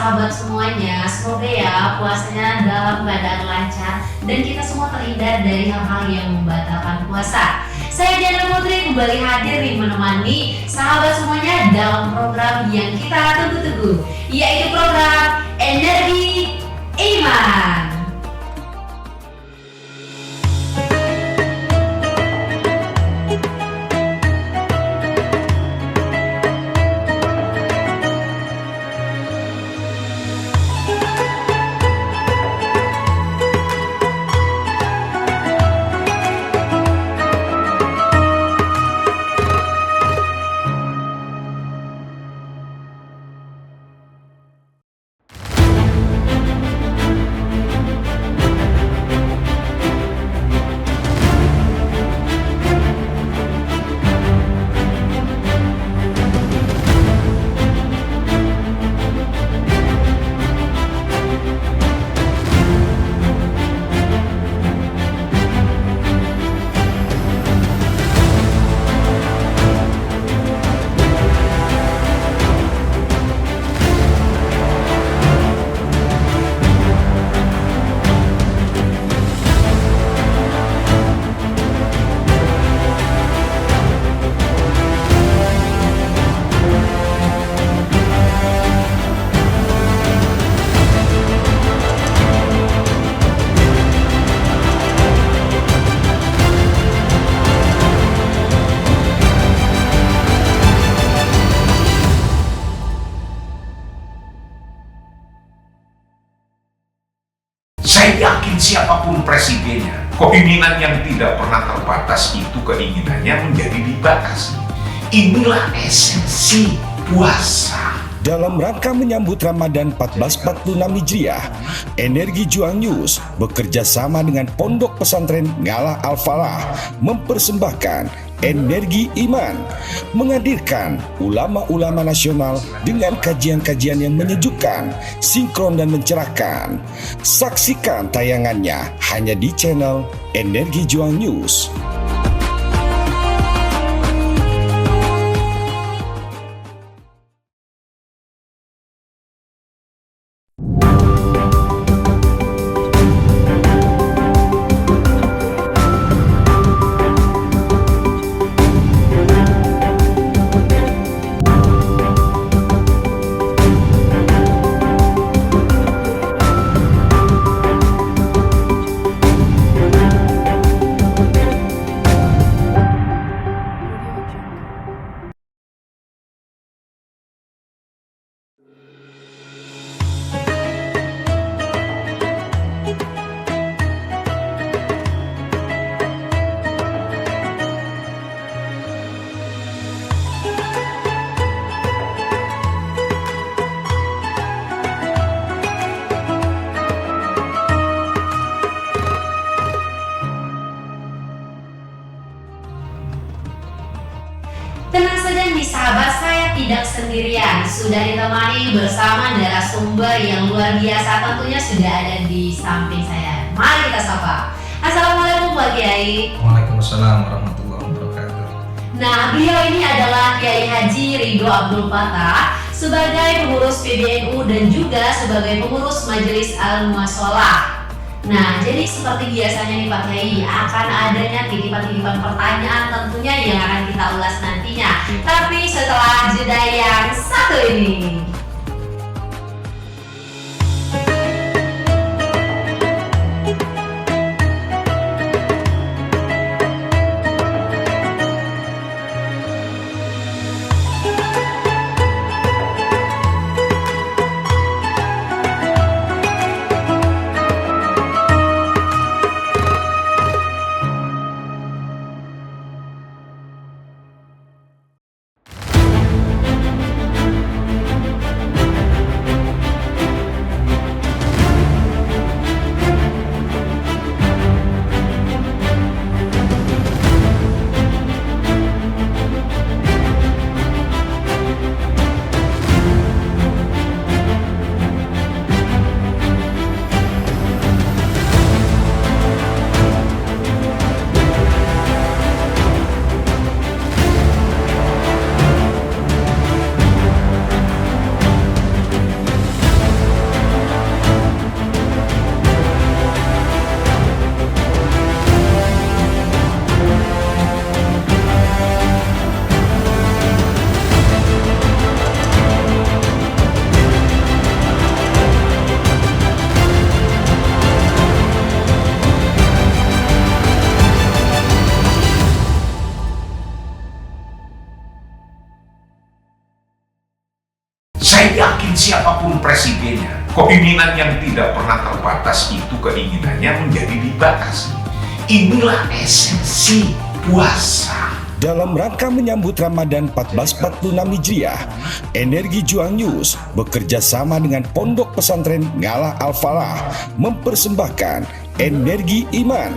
sahabat semuanya, semoga ya puasanya dalam keadaan lancar dan kita semua terhindar dari hal-hal yang membatalkan puasa. Saya Diana Putri kembali hadir nih menemani sahabat semuanya dalam program yang kita tunggu-tunggu, yaitu program Energi Iman. Saya yakin siapapun presidennya, keinginan yang tidak pernah terbatas itu keinginannya menjadi dibatasi. Inilah esensi puasa. Dalam rangka menyambut Ramadan 1446 Hijriah, Energi Juang News bekerja sama dengan Pondok Pesantren Ngalah Al-Falah mempersembahkan Energi Iman, menghadirkan ulama-ulama nasional dengan kajian-kajian yang menyejukkan, sinkron dan mencerahkan. Saksikan tayangannya hanya di channel Energi Juang News. Tenang saja nih sahabat, saya tidak sendirian, sudah ditemani bersama narasumber yang luar biasa, tentunya sudah ada di samping saya. Mari kita sapa. Assalamualaikum Pak Kiai. Waalaikumsalam warahmatullahi wabarakatuh. Nah, beliau ini adalah Kiai Haji Ridho Abdul Fattah sebagai pengurus PBNU dan juga sebagai pengurus Majelis Al-Muwasalah. Nah, jadi seperti biasanya nih Pak Kiai, akan adanya titipan-titipan pertanyaan tentunya yang akan kita ulas nantinya. Tapi setelah jeda yang satu ini. presidennya, keinginan yang tidak pernah terbatas itu keinginannya menjadi dibatasi. Inilah esensi puasa. Dalam rangka menyambut Ramadan 1446 Hijriah, Energi Juang News bekerja sama dengan Pondok Pesantren Ngalah Al-Falah mempersembahkan Energi Iman,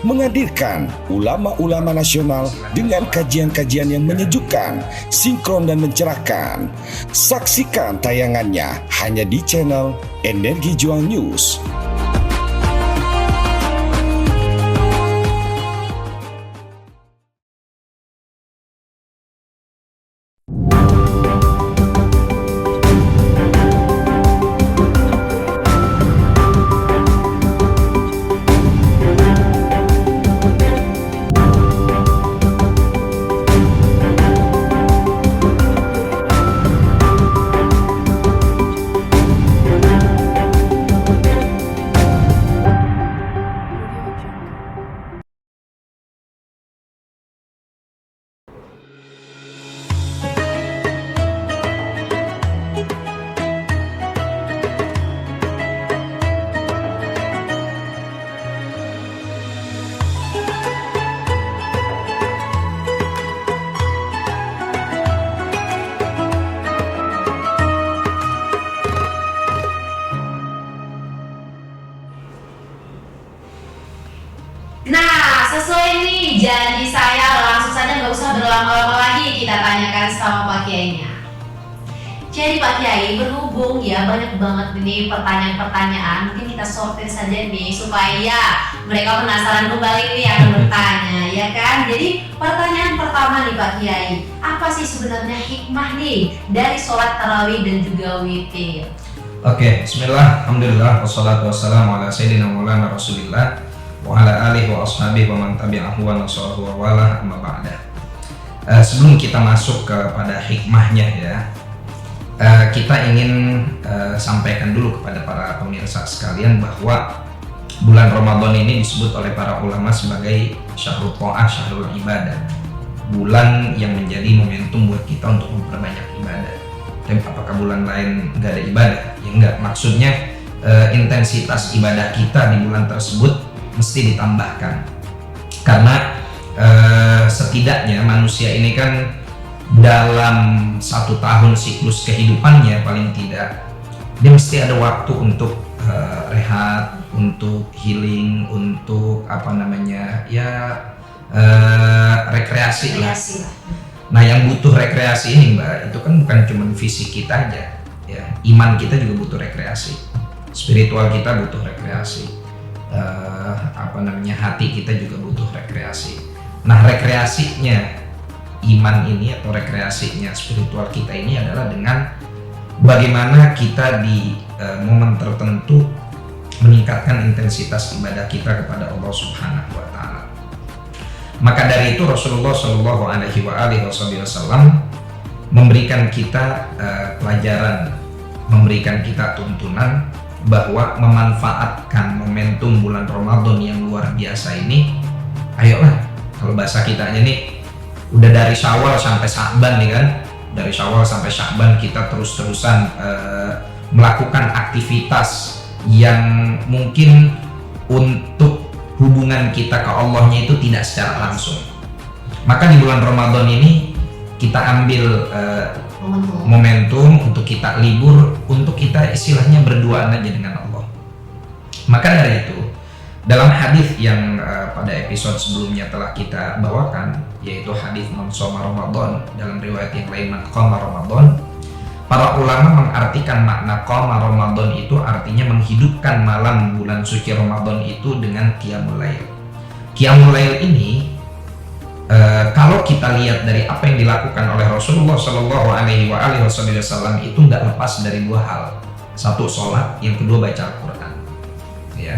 menghadirkan ulama-ulama nasional dengan kajian-kajian yang menyejukkan, sinkron dan mencerahkan. Saksikan tayangannya hanya di channel Energi Juang News. Nah, sesuai nih janji saya, langsung saja nggak usah berlama-lama lagi kita tanyakan sama Pak Kiainya. Jadi Pak Kiai, berhubung ya banyak banget ini pertanyaan-pertanyaan, mungkin kita sortir saja nih supaya mereka penasaran kembali nih akan bertanya, ya kan? Jadi pertanyaan pertama nih Pak Kiai, apa sih sebenarnya hikmah nih dari sholat tarawih dan juga witir? Oke, bismillah, alhamdulillah, wassalatu wassalamu ala sayyidina maulana rasulillah wa ala alihi wa ashabihi wa man tabi'ahu wa nasarahu wa wala amma ba'da. Sebelum kita masuk kepada hikmahnya ya, kita ingin sampaikan dulu kepada para pemirsa sekalian bahwa bulan Ramadan ini disebut oleh para ulama sebagai syahrul ta'ah, syahrul ibadah, bulan yang menjadi momentum buat kita untuk memperbanyak ibadah. Dan apakah bulan lain nggak ada ibadah? Ya enggak, maksudnya intensitas ibadah kita di bulan tersebut mesti ditambahkan, karena setidaknya manusia ini kan dalam 1 tahun siklus kehidupannya paling tidak dia mesti ada waktu untuk rehat, untuk healing, untuk rekreasi lah. Nah, yang butuh rekreasi ini Mbak, itu kan bukan cuma fisik kita aja ya, iman kita juga butuh rekreasi, spiritual kita butuh rekreasi, hati kita juga butuh rekreasi. Nah, rekreasinya iman ini atau rekreasinya spiritual kita ini adalah dengan bagaimana kita di momen tertentu meningkatkan intensitas ibadah kita kepada Allah Subhanahu wa taala. Maka dari itu Rasulullah Shallallahu alaihi wasallam memberikan kita pelajaran, memberikan kita tuntunan bahwa memanfaatkan momentum bulan Ramadan yang luar biasa ini, ayolah, kalau bahasa kitanya nih udah dari Syawal sampai Sya'ban nih kan, dari Syawal sampai Sya'ban kita terus-terusan melakukan aktivitas yang mungkin untuk hubungan kita ke Allahnya itu tidak secara langsung. Maka di bulan Ramadan ini kita ambil momentum untuk kita libur, untuk kita istilahnya berduaan aja dengan Allah. Maka dari itu, dalam hadis yang pada episode sebelumnya telah kita bawakan, yaitu hadis man shoma Ramadan, dalam riwayat yang lain man qama Ramadan, para ulama mengartikan makna qama Ramadan itu artinya menghidupkan malam bulan suci Ramadan itu dengan qiyamul lail. Qiyamul lail ini kalau kita lihat dari apa yang dilakukan oleh Rasulullah Shallallahu alaihi wasallam itu nggak lepas dari 2 hal. Satu, sholat, yang kedua baca Al-Quran. Ya,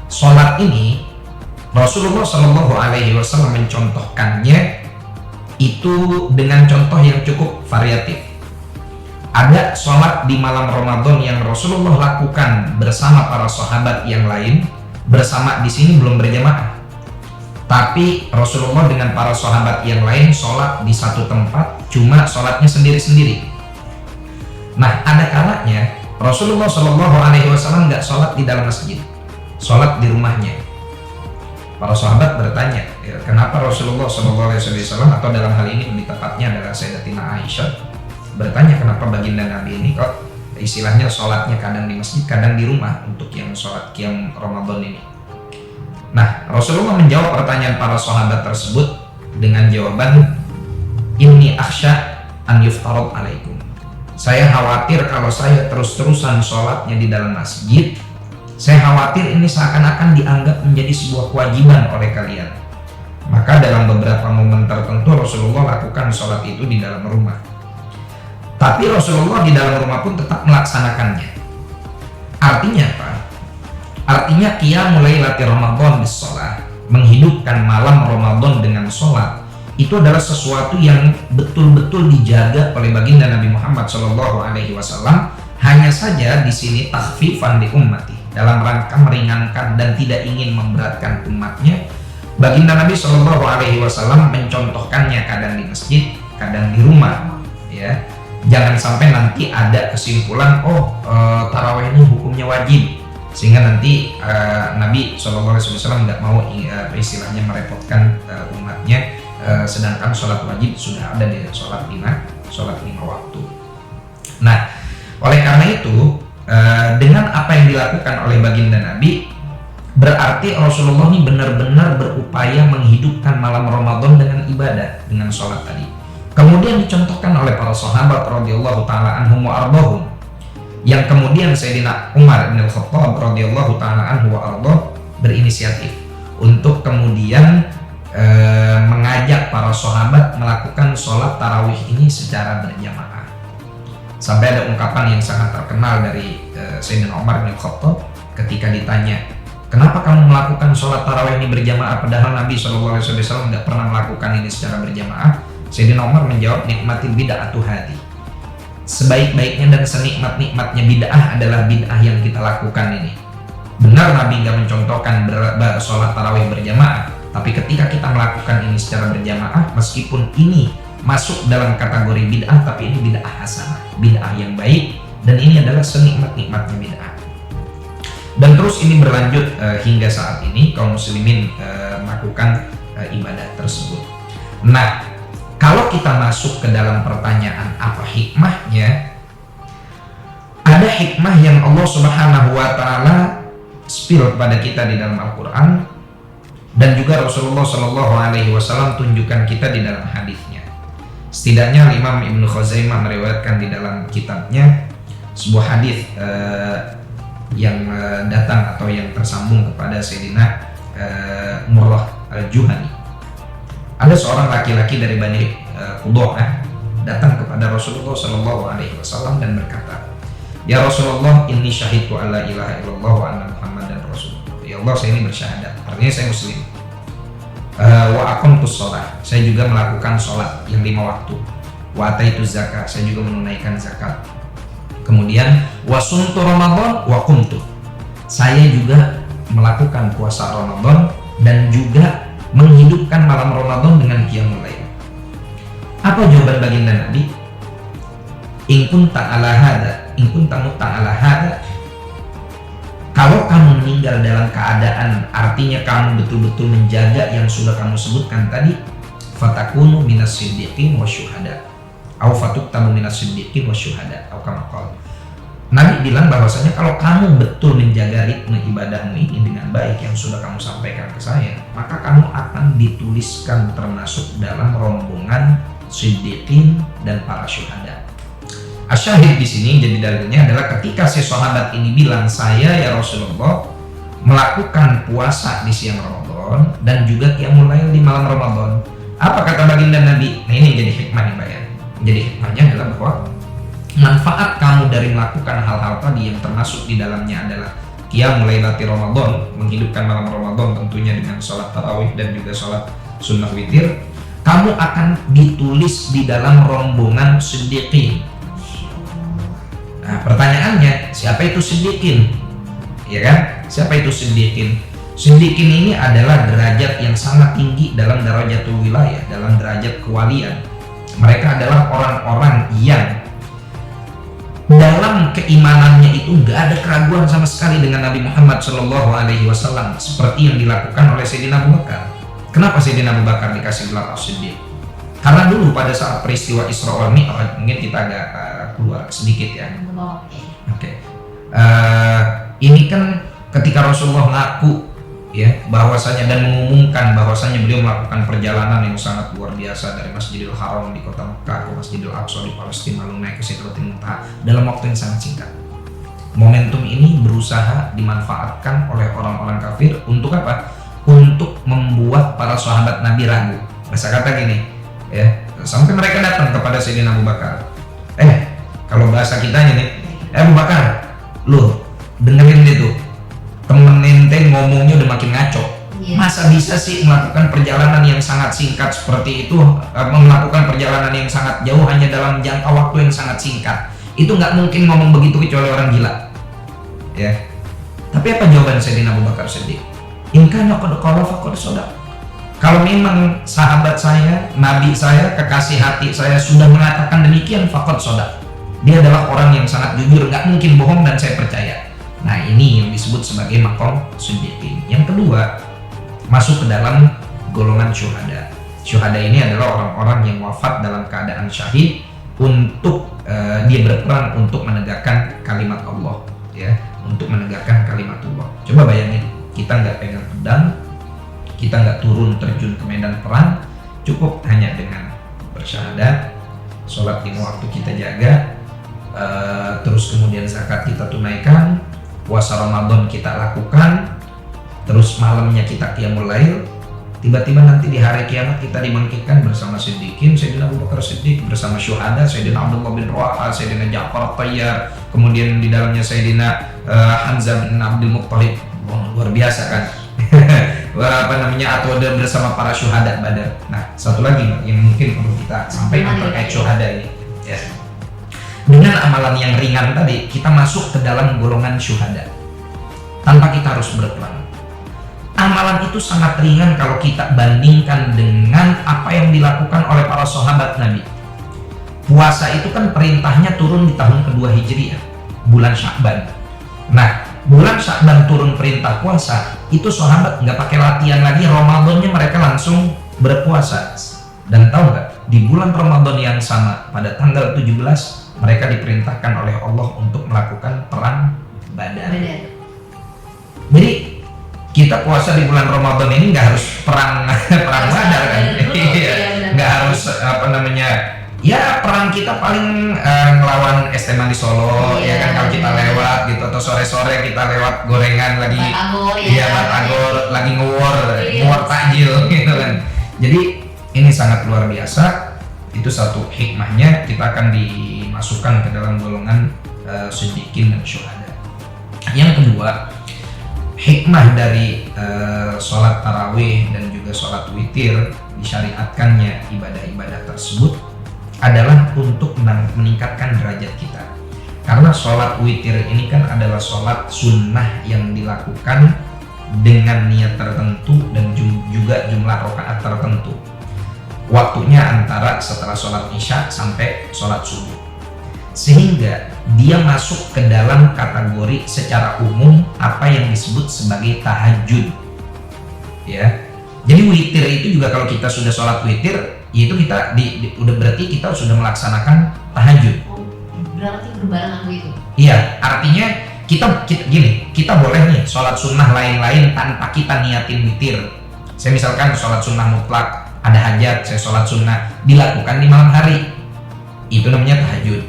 sholat ini Rasulullah Shallallahu alaihi wasallam mencontohkannya itu dengan contoh yang cukup variatif. Ada sholat di malam Ramadan yang Rasulullah lakukan bersama para sahabat yang lain, bersama di sini belum berjamaah. Tapi Rasulullah dengan para sahabat yang lain sholat di satu tempat, cuma sholatnya sendiri-sendiri. Nah, ada kalanya Rasulullah Shallallahu Alaihi Wasallam nggak sholat di dalam masjid, sholat di rumahnya. Para sahabat bertanya, ya, kenapa Rasulullah Shallallahu Alaihi Wasallam, atau dalam hal ini lebih tepatnya adalah Sayyidatina Aisyah, bertanya kenapa baginda Nabi ini kok istilahnya sholatnya kadang di masjid, kadang di rumah untuk yang sholat qiyam Ramadan ini. Nah, Rasulullah menjawab pertanyaan para sahabat tersebut dengan jawaban, inni akhsha an yuftarad alaikum. Saya khawatir kalau saya terus-terusan sholatnya di dalam masjid, saya khawatir ini seakan-akan dianggap menjadi sebuah kewajiban oleh kalian. Maka dalam beberapa momen tertentu Rasulullah lakukan sholat itu di dalam rumah. Tapi Rasulullah di dalam rumah pun tetap melaksanakannya. Artinya apa? Artinya qiyamul lailati Ramadan bis shalah, menghidupkan malam Ramadan dengan sholat, itu adalah sesuatu yang betul-betul dijaga oleh baginda Nabi Muhammad SAW. Hanya saja di sini takhfifan li ummati, dalam rangka meringankan dan tidak ingin memberatkan umatnya. Baginda Nabi SAW mencontohkannya kadang di masjid, kadang di rumah. Ya, jangan sampai nanti ada kesimpulan, tarawih ini hukumnya wajib, sehingga nanti Nabi SAW nggak mau istilahnya merepotkan umatnya. Sedangkan sholat wajib sudah ada di sholat lima waktu. Nah, oleh karena itu dengan apa yang dilakukan oleh baginda Nabi, berarti Rasulullah ini benar-benar berupaya menghidupkan malam Ramadan dengan ibadah, dengan sholat tadi. Kemudian dicontohkan oleh para sahabat radhiyallahu taala anhum wa ardhahum, yang kemudian Sayyidina Umar bin Al-Khattab radhiyallahu taala anhu wa ardhah berinisiatif untuk kemudian mengajak para sahabat melakukan sholat tarawih ini secara berjamaah. Sampai ada ungkapan yang sangat terkenal dari Sayyidina Umar bin Khattab ketika ditanya, kenapa kamu melakukan sholat tarawih ini berjamaah padahal Nabi SAW nggak pernah melakukan ini secara berjamaah? Sayyidina Umar menjawab, nikmatil bid'atu hadi, sebaik-baiknya dan senikmat-nikmatnya bid'ah adalah bid'ah yang kita lakukan ini. Benar Nabi nggak mencontohkan sholat tarawih berjamaah, tapi ketika kita melakukan ini secara berjamaah, meskipun ini masuk dalam kategori bid'ah, tapi ini bid'ah hasanah, bid'ah yang baik, dan ini adalah senikmat-nikmatnya bid'ah. Dan terus ini berlanjut hingga saat ini kaum muslimin melakukan ibadah tersebut. Nah, kalau kita masuk ke dalam pertanyaan apa hikmahnya, ada hikmah yang Allah Subhanahu wa taala spill kepada kita di dalam Al-Qur'an, dan juga Rasulullah Shallallahu Alaihi Wasallam tunjukkan kita di dalam hadisnya. Setidaknya Imam Ibnu Khuzaimah meriwayatkan di dalam kitabnya sebuah hadis yang datang atau yang tersambung kepada Sayyidina Murrah Al-Juhani. Ada seorang laki-laki dari Bani Qudah datang kepada Rasulullah Shallallahu Alaihi Wasallam dan berkata, ya Rasulullah, inni syahidtu alla ilaha illallah wa anna Muhammadan Rasulullah. Ya Allah, saya ini bersyahadat, artinya saya muslim. Wa aqamtus shalah, saya juga melakukan sholat yang 5 waktu. Wa ataituz zakat, saya juga menunaikan zakat. Kemudian wa sumtu Ramadan wa qumtu, saya juga melakukan puasa Ramadan dan juga menghidupkan malam Ramadan dengan qiyamul lail. Apa jawaban baginda Nabi? In kunta ala hada, in kunta mutta ala hada, kalau kamu meninggal dalam keadaan, artinya kamu betul-betul menjaga yang sudah kamu sebutkan tadi, fatakunu minas siddiqin wa syuhada, atau fatuktabu minas siddiqin wa syuhada, atau kama qala. Nabi bilang bahwasanya kalau kamu betul menjaga ritme ibadahmu ini dengan baik yang sudah kamu sampaikan ke saya, maka kamu akan dituliskan termasuk dalam rombongan siddiqin dan para syuhada. Asyahid di sini jadi dalilnya adalah ketika si sahabat ini bilang, saya ya Rasulullah melakukan puasa di siang Ramadan dan juga qiyamul lail di malam Ramadan. Apa kata baginda Nabi? Nah, ini jadi hikmah nih Mbak ya. Jadi hikmahnya adalah bahwa manfaat kamu dari melakukan hal-hal tadi yang termasuk di dalamnya adalah qiyamul lailati Ramadan, menghidupkan malam Ramadan tentunya dengan sholat tarawih dan juga sholat sunnah witir, kamu akan ditulis di dalam rombongan siddiqin. Nah, pertanyaannya, siapa itu siddiqin? Ya kan? Siapa itu siddiqin? Siddiqin ini adalah derajat yang sangat tinggi dalam darajatul wilayah, dalam derajat kewalian. Mereka adalah orang-orang yang dalam keimanannya itu nggak ada keraguan sama sekali dengan Nabi Muhammad Shallallahu Alaihi Wasallam seperti yang dilakukan oleh Sayyidina Abu Bakar. Kenapa Sayyidina Abu Bakar dikasih gelar As-Siddiq? Karena dulu pada saat peristiwa Isra wal Mi'raj, mungkin kita agak keluar sedikit ya. Oke. Ini kan ketika Rasulullah ngaku ya bahwasanya dan mengumumkan bahwasanya beliau melakukan perjalanan yang sangat luar biasa dari Masjidil Haram di kota Mekah ke Masjidil Aqsa di Palestina lalu naik ke Sidratul Muntaha dalam waktu yang sangat singkat. Momentum ini berusaha dimanfaatkan oleh orang-orang kafir untuk apa? Untuk membuat para sahabat Nabi ragu. Bahasa kata gini, ya, sampai mereka datang kepada Sayyidina Abu Bakar. Kalau bahasa kitanya nih, Abu Bakar, lu dengerin dia tuh. Temen ente ngomongnya udah makin ngaco. Masa bisa sih melakukan perjalanan yang sangat singkat seperti itu, melakukan perjalanan yang sangat jauh hanya dalam jangka waktu yang sangat singkat? Itu nggak mungkin ngomong begitu kecuali orang gila. Ya. Tapi apa jawaban Sayyidina Abu Bakar Siddiq? In kana qad qala faqad shadaq. Kalau memang sahabat saya, nabi saya, kekasih hati saya sudah mengatakan demikian, faqad shadaq. Dia adalah orang yang sangat jujur, nggak mungkin bohong dan saya percaya. Nah, ini yang disebut sebagai maqam siddiqin. Yang kedua, masuk ke dalam golongan syuhada. Syuhada ini adalah orang-orang yang wafat dalam keadaan syahid untuk dia berperang untuk menegakkan kalimat Allah, ya, untuk menegakkan kalimat Allah. Coba bayangin, kita nggak pegang pedang, kita nggak turun terjun ke medan perang, cukup hanya dengan bersyahadat, sholat lima waktu kita jaga, terus kemudian zakat kita tunaikan, puasa Ramadan kita lakukan, terus malamnya kita qiyamul lail, tiba-tiba nanti di hari kiamat kita dibangkitkan bersama Siddiqin, Sayyidina Abu Bakar Siddiq, bersama syuhada, Sayyidina Abdullah bin Rawaha, Sayyidina Ja'far At-Tayyar, kemudian di dalamnya Sayyidina Hamzah bin Abdul Muttalib. Luar biasa kan? Atau ada bersama para syuhada Badar. Nah, satu lagi yang mungkin perlu kita sampaikan terkait syuhada ini, ya. Dengan amalan yang ringan tadi, kita masuk ke dalam golongan syuhada tanpa kita harus berperang. Amalan itu sangat ringan kalau kita bandingkan dengan apa yang dilakukan oleh para sahabat Nabi. Puasa itu kan perintahnya turun di tahun kedua Hijriah, bulan Sya'ban. Nah, bulan Sya'ban turun perintah puasa, itu sahabat nggak pakai latihan lagi, Ramadannya mereka langsung berpuasa. Dan tahu nggak, di bulan Ramadan yang sama pada tanggal 17 mereka diperintahkan oleh Allah untuk melakukan perang Badar. Jadi kita puasa di bulan Ramadan ini nggak harus perang Badar kan? Nggak harus ya perang kita paling ngelawan es teh manis Solo, ya kan, kalau kita lewat gitu, atau sore-sore kita lewat gorengan lagi, batagor lagi nguor takjil gitu kan. Jadi ini sangat luar biasa. Itu satu hikmahnya, kita akan dimasukkan ke dalam golongan siddiqin dan syuhada. Yang kedua, hikmah dari sholat tarawih dan juga sholat witir, disyariatkannya ibadah-ibadah tersebut adalah untuk meningkatkan derajat kita. Karena sholat witir ini kan adalah sholat sunnah yang dilakukan dengan niat tertentu dan juga jumlah rakaat tertentu. Waktunya antara setelah sholat isya sampai sholat subuh, sehingga dia masuk ke dalam kategori secara umum apa yang disebut sebagai tahajud, ya. Jadi witir itu juga kalau kita sudah sholat witir, yaitu kita udah berarti kita sudah melaksanakan tahajud. Berarti berbarengan itu. Iya, artinya kita boleh nih sholat sunnah lain-lain tanpa kita niatin witir. Saya misalkan sholat sunnah mutlak, ada hajat, saya sholat sunnah, dilakukan di malam hari, itu namanya tahajud,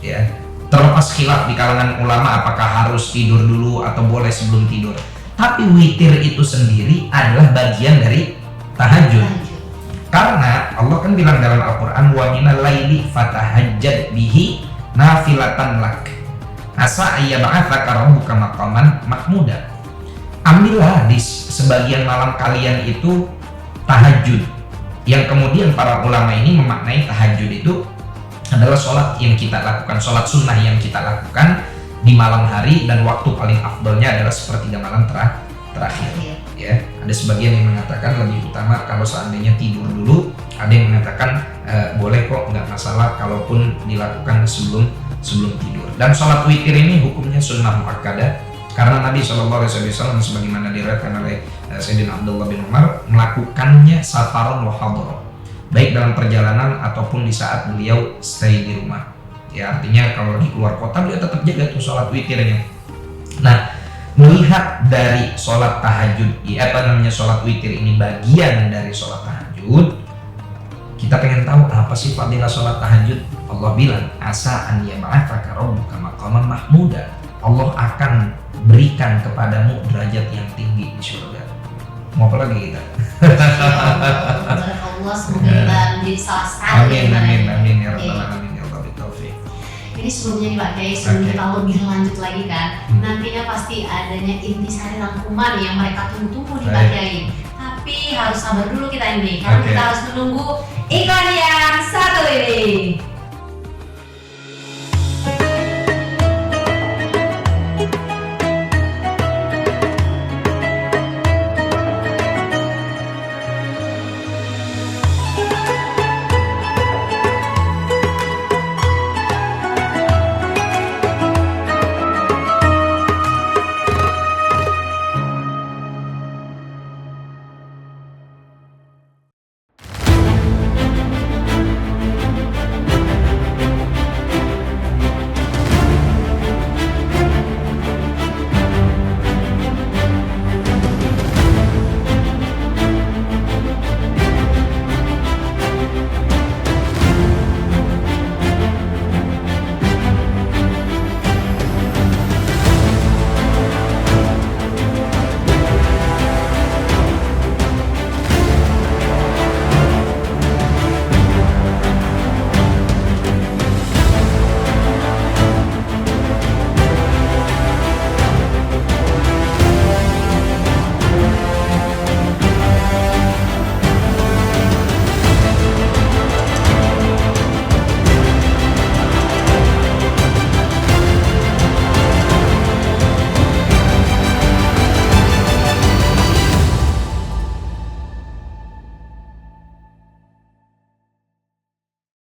ya. Terlepas khilaf di kalangan ulama apakah harus tidur dulu atau boleh sebelum tidur, tapi witir itu sendiri adalah bagian dari tahajud. Karena Allah kan bilang dalam Al-Quran, wa minal laili fatahajjad bihi nafilatan lak asa ayyab'atsaka rabbuka maqaman mahmuda. Ambillah di sebagian malam kalian itu tahajud, yang kemudian para ulama ini memaknai tahajud itu adalah sholat yang kita lakukan, sholat sunnah yang kita lakukan di malam hari, dan waktu paling afdolnya adalah sepertiga malam terakhir. Ya, ada sebagian yang mengatakan lebih utama kalau seandainya tidur dulu, ada yang mengatakan boleh kok, nggak masalah kalaupun dilakukan sebelum tidur. Dan sholat witir ini hukumnya sunnah muakkadah karena Nabi SAW sebagaimana diriwayatkan oleh Sayyidina Abdullah bin Umar melakukannya safaron wa hadron, baik dalam perjalanan ataupun di saat beliau stay di rumah. Ya, artinya kalau di keluar kota beliau tetap jaga tuh sholat witirnya. Nah, melihat dari sholat tahajud, sholat witir ini bagian dari sholat tahajud, kita pengen tahu apa sih fadilah sholat tahajud. Allah bilang, asa an yab'atsaka rabbuka maqaman mahmuda. Allah akan berikan kepadamu derajat yang tinggi di surga. Mau apa lagi kita? Allah, semoga kita menjadi salah satu. Amin ya rabbal alamin ya Allah bitaufiq. Ini sebelumnya nih Pak Kiai, sebelum kita lebih lanjut lagi kan, nantinya pasti adanya intisari rangkuman yang mereka tunggu-tunggu nih Pak Kiai. Tapi harus sabar dulu kita ini, karena kita harus menunggu iklan yang satu ini.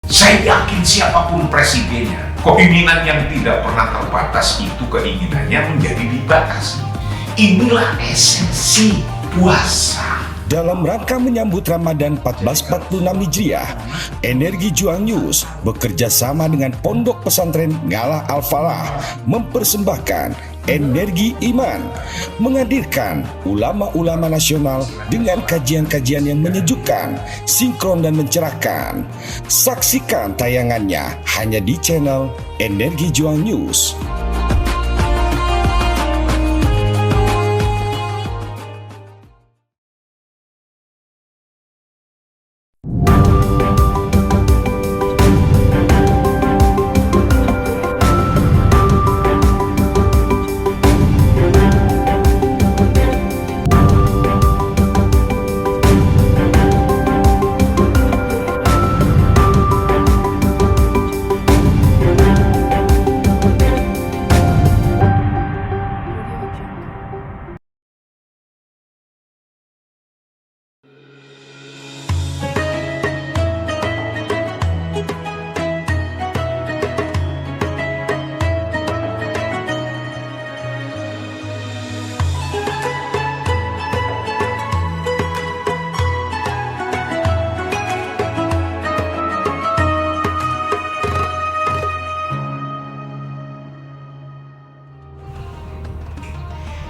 Saya yakin siapapun presidennya, keinginan yang tidak pernah terbatas itu keinginannya menjadi dibatasi. Inilah esensi puasa. Dalam rangka menyambut Ramadan 1446 Hijriah, Energi Juang News bekerja sama dengan Pondok Pesantren Ngalah Al-Falah mempersembahkan Energi Iman, menghadirkan ulama-ulama nasional dengan kajian-kajian yang menyejukkan, sinkron dan mencerahkan. Saksikan tayangannya hanya di channel Energi Juang News.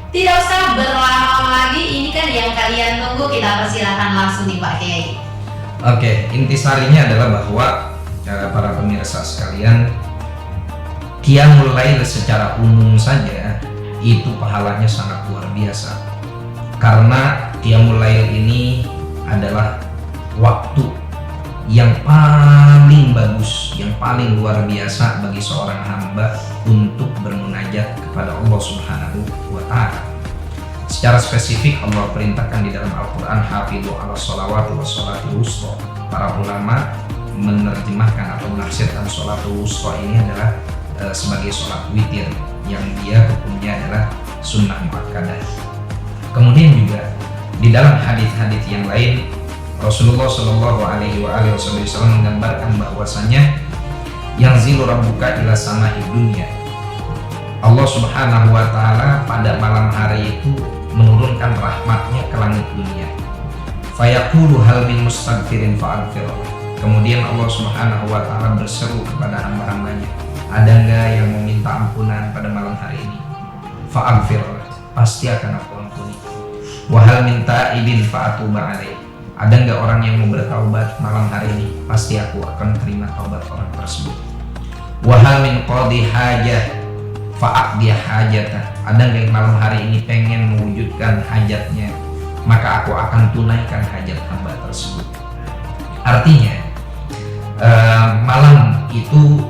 Tidak usah berlama-lama lagi, ini kan yang kalian tunggu, kita persilakan langsung nih Pak Kiai. Oke, intisarinya adalah bahwa para pemirsa sekalian, qiyamul lail secara umum saja itu pahalanya sangat luar biasa. Karena qiyamul lail ini adalah waktu yang paling bagus, yang paling luar biasa bagi seorang hamba untuk bermunajat kepada Allah Subhanahu wa Ta'ala. Secara spesifik Allah perintahkan di dalam Al-Quran, hafidhu ala sholawati wa sholatil wusta. Para ulama menerjemahkan atau menafsirkan sholatul wusta ini adalah sebagai sholat witir yang dia hukumnya adalah sunnah muakkadah. Kemudian juga di dalam hadis-hadis yang lain Rasulullah Shallallahu Alaihi Wasallam menggambarkan bahwasanya yang zilu rabbuka ila sama'i dunya Allah Subhanahu wa Ta'ala pada malam hari itu menurunkan rahmatnya ke langit dunia. Fayaqulu hal min mustaghfirin fa'aghfir. Kemudian Allah Subhanahu wa Ta'ala berseru kepada hamba-hambanya, ada enggak yang meminta ampunan pada malam hari ini? Fa'aghfir, pasti akan aku ampuni. Wa hal min ta'ibin fa'atuba alaih. Ada enggak orang yang mau bertaubat malam hari ini? Pasti aku akan terima taubat orang tersebut. Wa hal min qadi hajah fa'aqdi hajatah. Ada enggak yang malam hari ini pengen mewujudkan hajatnya? Maka aku akan tunaikan hajat hamba tersebut. Artinya malam itu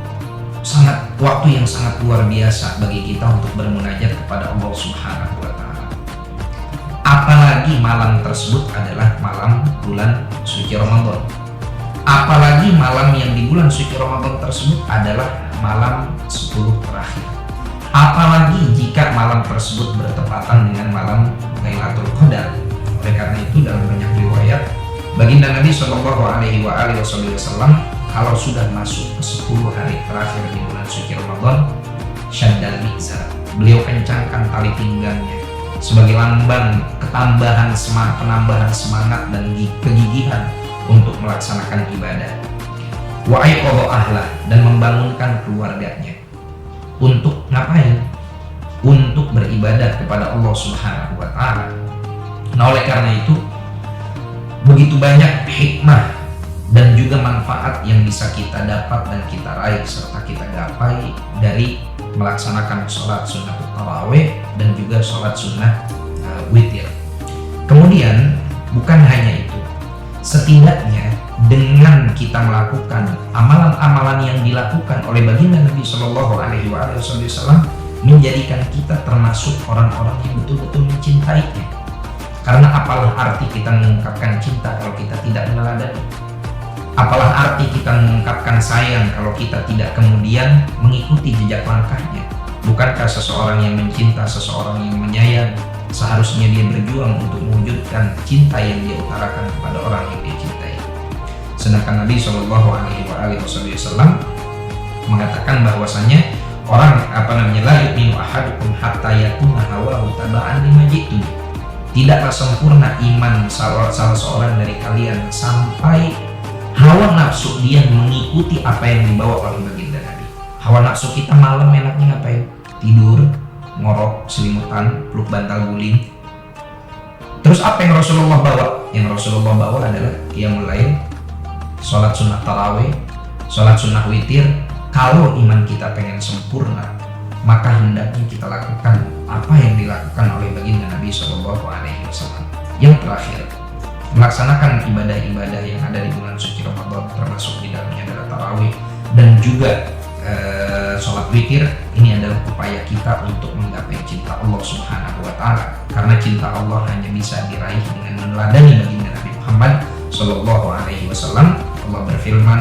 waktu yang sangat luar biasa bagi kita untuk bermunajat kepada Allah Subhanahu wa Ta'ala. Apalagi malam tersebut adalah malam bulan suci Ramadan. Apalagi malam yang di bulan suci Ramadan tersebut adalah malam 10 terakhir. Apalagi jika malam tersebut bertepatan dengan malam Lailatul Qadar. Oleh karena itu dalam banyak riwayat baginda Nabi Shallallahu Alaihi Wasallam kalau sudah masuk ke 10 hari terakhir di bulan suci Ramadan, syaddal mizar, beliau kencangkan tali pinggangnya sebagai lambang penambahan semangat dan kegigihan untuk melaksanakan ibadah. Wa aiqadha ahlah, dan membangunkan keluarganya. Untuk ngapain? Untuk beribadah kepada Allah Subhanahu wa Ta'ala. Nah, oleh karena itu begitu banyak hikmah dan juga manfaat yang bisa kita dapat dan kita raih serta kita gapai dari melaksanakan sholat sunnah tarawih dan juga sholat sunnah witir. Kemudian bukan hanya itu, setidaknya dengan kita melakukan amalan-amalan yang dilakukan oleh baginda Nabi Shallallahu Alaihi Wasallam menjadikan kita termasuk orang-orang yang betul-betul mencintainya. Karena apalah arti kita mengungkapkan cinta kalau kita tidak meneladani? Apalah arti kita mengungkapkan sayang kalau kita tidak kemudian mengikuti jejak langkahnya? Bukankah seseorang yang mencinta, seseorang yang menyayang, seharusnya dia berjuang untuk mewujudkan cinta yang dia utarakan kepada orang yang dia cintai? Sedangkan Nabi Shallallahu Alaihi Wasallam mengatakan bahwasanya orang la yu'minu ahadukum hatta yakuna hawahu taba'an lima jitu. Tidaklah sempurna iman salah seorang dari kalian sampai hawa nafsu dia mengikuti apa yang dibawa oleh baginda Nabi. Hawa nafsu kita malam enaknya ngapain? Tidur, ngorok, selimutan, peluk bantal guling. Terus apa yang Rasulullah bawa? Yang Rasulullah bawa adalah qiyamul lail, sholat sunnah tarawih, sholat sunnah witir. Kalau iman kita pengen sempurna, maka hendaknya kita lakukan apa yang dilakukan oleh baginda Nabi Shallallahu Alaihi Wasallam. Yang terakhir, melaksanakan ibadah-ibadah yang ada di bulan suci Ramadan, termasuk di dalamnya adalah tarawih dan juga sholat witir. Ini adalah upaya kita untuk menggapai cinta Allah Subhanahu wa Ta'ala. Karena cinta Allah hanya bisa diraih dengan meneladani baginda Nabi Muhammad Shallallahu Alaihi Wasallam. Allah berfirman,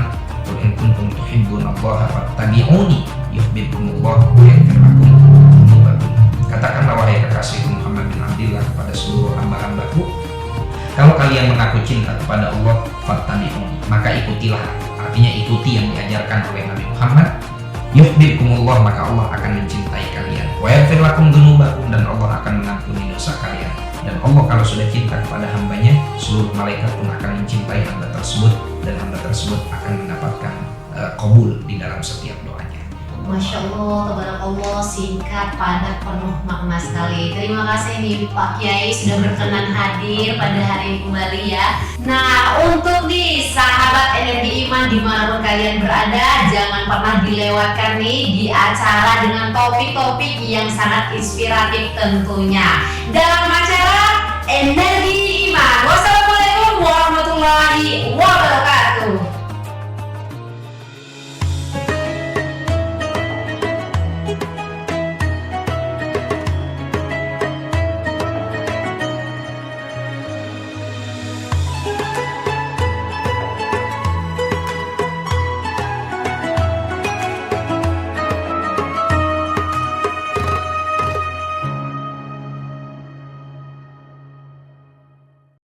"Qul in kuntum tuhibbunallaha fattabi'uni yuhibbukumullah wa yaghfir lakum dzunubakum." Katakanlah wahai kekasihku Muhammad bin Abdillah kepada seluruh hamba-hambaku, kalau kalian mengaku cinta kepada Allah, fattabi'uni, maka ikutilah. Artinya ikuti yang diajarkan oleh Nabi Muhammad. Yuhibbukumullah, maka Allah akan mencintai kalian. Wa yaghfir lakum dzunubakum, dan Allah akan mengampuni dosa kalian. Dan Allah kalau sudah cinta kepada hambanya, seluruh malaikat pun akan mencintai hamba tersebut, dan hamba tersebut akan mendapatkan qabul di dalam setiap doanya. Masya Allah, tabarakallah, singkat, padat, penuh makna sekali. Terima kasih nih Pak Kiai sudah berkenan hadir pada hari ini kembali ya. Nah, untuk nih sahabat energi iman dimanapun kalian berada, jangan pernah dilewatkan nih di acara dengan topik-topik yang sangat inspiratif tentunya. Dalam acara Energi Iman. Wassalamualaikum warahmatullahi wabarakatuh.